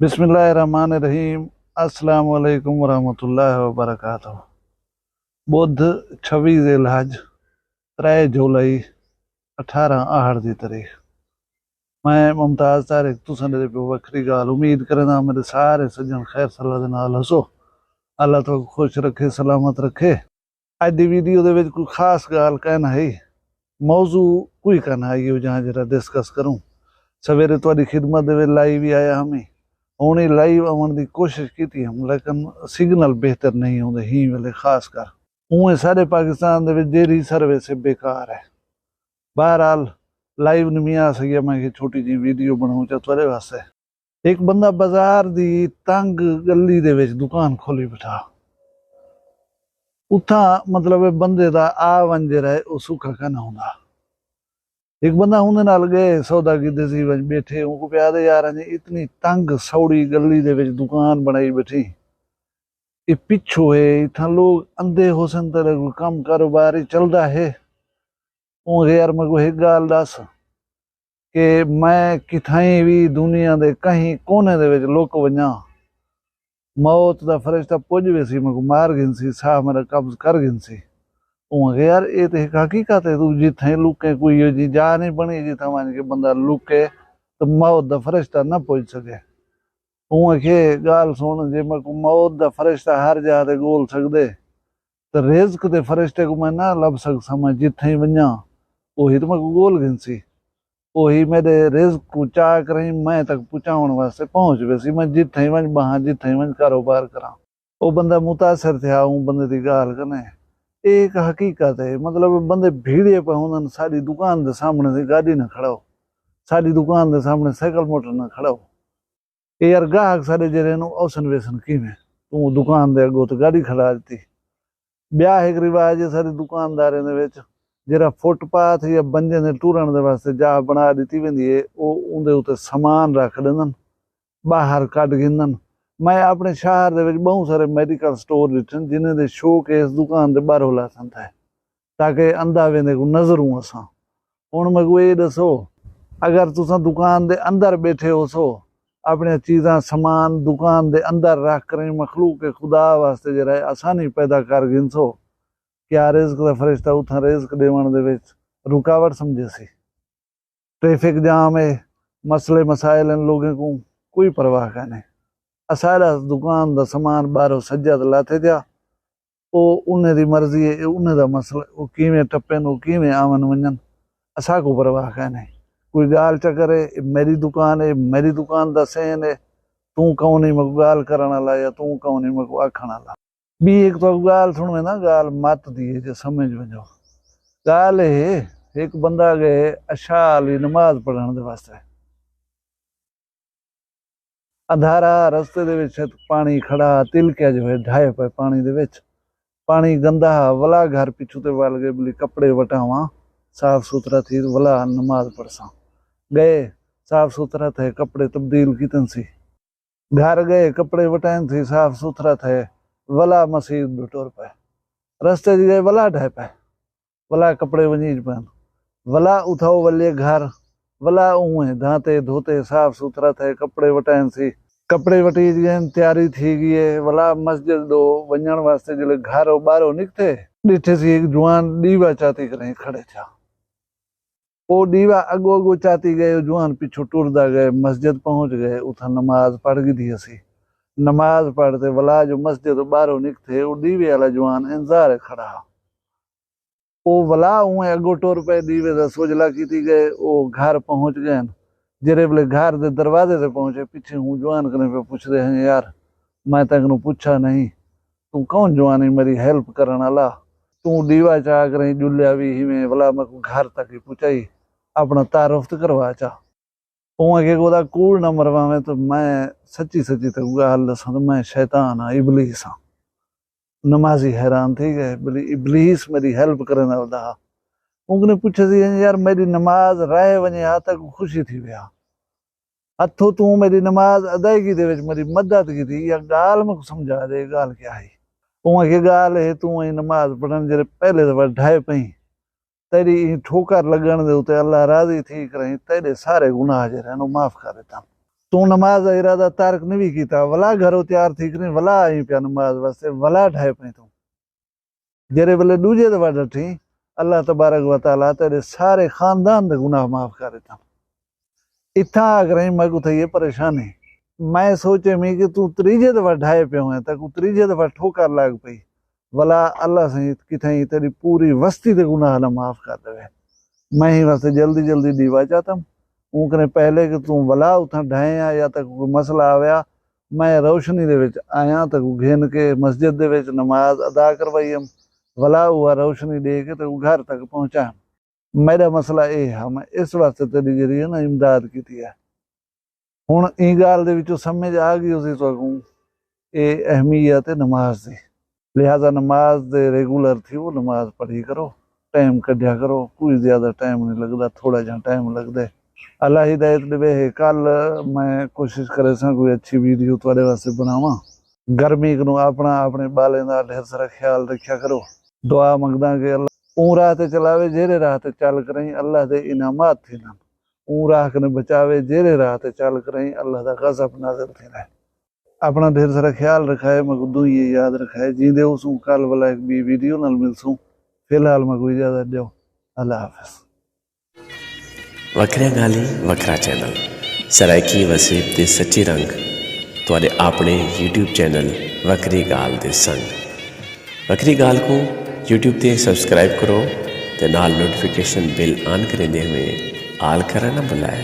बिस्मिल्लाहिर्रहमानिर्रहीम। अस्सलाम वालेकुम वरहमतुल्लाहि वबरकातुहू। बुध 26 ज़िलहज 3 जुलाई 18 दी तारीख। मैं मुमताज़ तारिक तुसां दे पे वखरी गाल उम्मीद करदा मेरे सारे सज्जन खैर सलाह दे नाल हसो। अल्लाह तो खुश रखे सलामत रखे। अज दी वीडियो दे विच कोई खास गाल कहना है, मौजू कोई कहना है यो जहां जरा डिस्कस करूं। सवेरे तुहाडी खिदमत दे विच लाइव ही आया हमें हुणे लाइव आवन की कोशिश की हम, लेकिन सिग्नल बेहतर नहीं होंगे ही वेले खास कर। उवें सारे पाकिस्तान दे विच डेरी सर्विस बेकार है। बहरहाल लाइव नहीं आ सकिया, मैं छोटी जी वीडियो बनाऊं चा तुहाडे वास्ते। एक बंदा बाजार दी तंग गली दे विच दुकान खोली बैठा। उथा मतलब बंदे दा आवन जेड़ा है वो सूखा कहना होंदा। एक बंदा उन्हें नाल गए सौदा की दसी वच बैठे, उनको प्या दे यार ने इतनी तंग सौड़ी गली दे विच दुकान बनाई बैठी। ये पिछो है इथा लोग अंधे हो सन तरह कोई कम कारोबार ही चलदा है। उनके यार मैं को एक गाल दस कि मैं किथाई भी दुनिया दे कहीं कोने दे विच लुक वञा, मौत दा फरिश्ता पुज वेसी मैं को मार गिनसी, साह मेरा कब्ज कर गिनसी। उनके यार ये तो एक हकीकत है, तू जिथे लुके कोई जी जा नहीं बनी जिथा वन के बंदा लुके तो मौत दा फरिश्ता ना पहुंच सके। उनके गाल सुन, जे मैं को मौत दा फरिश्ता हर जा ते गोल सकदे तो रिज़्क दे फरिश्ते को मैं ना लब सकसा। मैं जिथे वञा ओही तो मैं को गोल गिनसी, ओही मेरे रिज़्क को चाह करी मैं तक पहुंचाउण वास्ते पहुंच वेसी। मैं जिथे वञ बहां जिथे वञ कारोबार करा। वो बंदा मुतासर थिया उन बंदे दी गाल कने। एक हकीकत है, मतलब बंदे भीड़े पे होंदन। साडी दुकान दे सामने से गाड़ी ना खड़ाओ, साडी दुकान दे सामने साइकिल मोटर ना खड़ाओ। ये यार गाहक सारे जेरे नु औसन वेसन किवें तू दुकान दे अगो तो गाड़ी खड़ा दी। ब्याह एक रिवाज है सारी दुकानदारें दे विच, जेरा फुटपाथ या बंजे ने टूरन दे वास्ते जा बना दी वेंदी है, वो उंदे उते सामान रख देंदन, बाहर कढ गिंदन। मैं अपने शहर दे विच बहुत सारे मेडिकल स्टोर दिठन जिन्हें दे शो केस दुकान दे बाहरों लासन था ताकि अंदा वेंदे को नजरूं असां। हुण मैं को ये दसो, अगर तुसां दुकान दे अंदर बैठे हो सो अपने चीज़ां सामान दुकान दे अंदर रख कर मखलूक के खुदा वास्ते जरा आसानी पैदा कर गिनसो, क्या रिज़्क दा फरिश्ता उथा रिज़्क देवण दे विच रुकावट समझे सी? ट्रैफिक जाम है, मसले मसाइल इन लोगों को कोई परवाह का नहीं। असारा दुकान दा सामान बाहरों सज्जा ते लाथे दिया, वो उन्हें दी मर्जी है, उन्हें दा मसला, वो किवें टप्पन वो किवें आवन वञन असा को परवाह का नहीं। कोई गाल चक्कर है मेरी दुकान है, मेरी दुकान दा सेन है, तू कौन ही मको गाल करन वाला या तू कौन ही मको आखण वाला। बी एक तो गाल सुन में ना गाल मत दिए जो समझ वञो। गाल है एक बंदा गए अशा अली नमाज पढ़ण दे वास्ते। अंधारा रस्ते दे विच पानी खड़ा तिलकिया जो है ढाए पे पानी दे विच, पानी गंदा वला घर पिछू ते वाल गए बोली कपड़े वटावा साफ सुथरा थी वला नमाज पढ़सा। गए साफ सुथरा थे कपड़े तब्दील कीतन सी, घर गए कपड़े वटाइन थी साफ सुथरा थे वला मस्जिद टुर पे। रस्ते दी गए वला ढाए पे वला कपड़े वनीज पहन वला उठाओ वले घर वला उए धाते धोते साफ सुथरा थे कपड़े वटाइन सी। कपड़े वटी गए तैयारी थी गई है वला मस्जिद दो वञण वास्ते जले घर बाहरों निकते डिठे सी एक जुआन दीवा चाती करे खड़े था। वो दीवा अगो अगो चाती गए, जुआन पिछू टुरदा गए, मस्जिद पहुंच गए, उथा नमाज पढ़ गई थी। असी नमाज पढ़ते वला जो मस्जिद बाहरों निकते वो दीवे वाला जुआन इंतजार खड़ा। वो वला उए अगो टुर पे दीवे दा सोजला की गए, वो घर पहुंच गए। जेरे बोले घर दे दरवाजे से पहुंचे पिछे हूँ जुआन करने पे पूछ रहे हैं यार मैं तेन पूछा नहीं तू कौन जुआनी मेरी हेल्प करन वाला, तू दीवा चाह कर जुलिया भी ही में भला मैं घर तक ही पूछाई अपना तारुफ तो करवा चा। उहाँ के गोदा कूड़ न मरवा में तो मैं सच्ची सच्ची तक गाल दसा तो मैं शैतान हाँ इबलीस हाँ। नमाजी हैरान थी गए बोली इबलीस मेरी हेल्प करने वाला। उनने पूछे सी यार मेरी नमाज राय वने हा तक खुशी थी विया हथों तू मेरी नमाज अदायगी दे विच मेरी मदद की थी या गाल में समझा दे गाल क्या है। उहाँ के गाल है तू नमाज पढ़न जरे पहले दफा ढाए पई तेरी ठोकर लगन दे उते अल्लाह राजी थी करे तेरे सारे गुनाह जे रहनो माफ कर देता। तू नमाज का इरादा तारक नहीं भी किया, वला घरों तैयार थी करी वला आई पिया नमाज वास्ते, वला ढाए पे तू जेरे वेले दूजे दफा डठी अल्लाह तबारक व तआला तेरे सारे खानदान दे गुनाह माफ कर देता। इतना आकर मैं को ये परेशानी मैं सोचे मी कि तू त्रीजे दफा ढाए पे हुए तक त्रीजे दफा ठोकर लग पई, वला अल्लाह से किथे तेरी पूरी वस्ती दे गुनाह ना माफ कर देवे। मैं ही वास्ते जल्दी जल्दी दीवा चाहता ऊकने पहले कि तू वला उथा ढाया या तक कोई मसला आया, मैं रोशनी दे विच आया तक घेन के मस्जिद दे विच नमाज अदा करवाई, वला हुआ रोशनी दे के तो घर तक पहुंचा। मेरा मसला ये है मैं इस वास्ते तेरी जरिए ना इमदाद की है। हुण ई गल दे विचों समझ आ गई उसी तो ये अहमियत है नमाज की, लिहाजा नमाज दे रेगुलर थी वो नमाज पढ़ी करो, टाइम कढ़िया करो, कोई ज्यादा टाइम नहीं लगता, थोड़ा जहा टाइम लगता है। अल्लाह हिदायत देवे है। कल मैं कोशिश करे कोई अच्छी वीडियो तुहाडे वास्ते बनावा। गर्मी को अपना अपने बालें का ढेर सारा ख्याल रखा करो, दुआ मंगदा कि अल्लाह ऊँ राह ते चलावे जेरे राह ते चल करई अल्लाह दे इनामात थे ना, ऊँ राह कने बचावे जेरे राह ते चल करई अल्लाह दा गज़ब नाज़िल थे ना। अपना ढेर सारा ख्याल रखाए, मैं खुद ये याद रखाए जींदे उसू कल वाला एक भी वीडियो नाल मिलसूं। फिलहाल मैं कोई इजाजत दो, अल्लाह हाफिज़। वखरिया गाली वखरा चैनल सरायकी वसीब दे सच्ची रंग तुहाडे अपने यूट्यूब चैनल वखरी गाल दे संग। वखरी गाल को यूट्यूब ते सब्सक्राइब करो ते नाल नोटिफिकेशन बिल ऑन करेंदे हुए आल करना ना भुलाए।